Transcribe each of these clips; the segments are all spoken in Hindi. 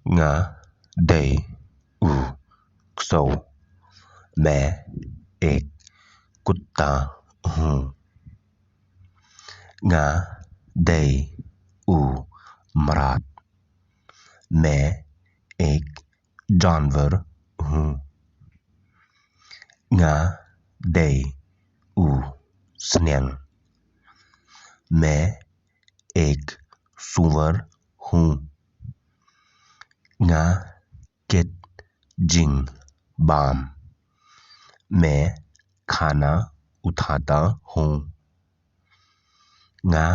Nga day u सो मैं एक कुत्ता हूँ। Nga day u मरात मैं एक जानवर हूँ। Nga day u स्न्यंग मैं एक सूअर हूँ। Nga कित जिंग बाम मैं खाना उठाता हूँ। Nga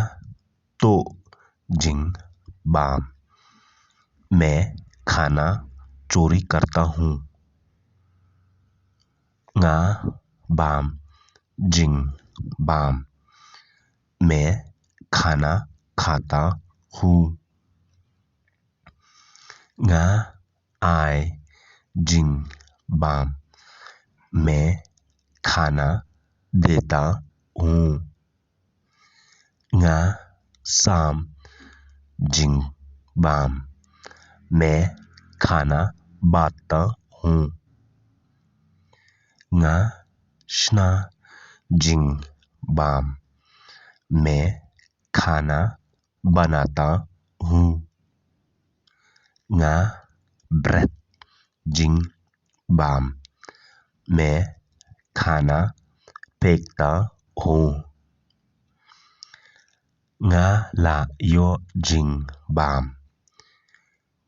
तो जिंग बाम मैं खाना चोरी करता हूँ। Nga बाम जिंग बाम मैं खाना खाता हूँ। Nga आय जिंग बाम मैं खाना देता हूँ। Nga साम जिंग बाम मैं खाना बांटता हूँ। Nga शना जिंग बाम मैं खाना बनाता हूँ। Nga ब्रेथ जिंग बाम मैं खाना फेंकता हूँ। Nga ला यो जिंग बाम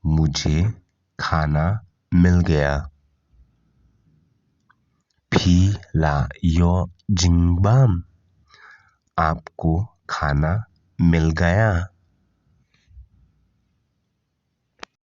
मुझे खाना मिल गया। फी ला यो जिंग बाम आपको खाना मिल गया।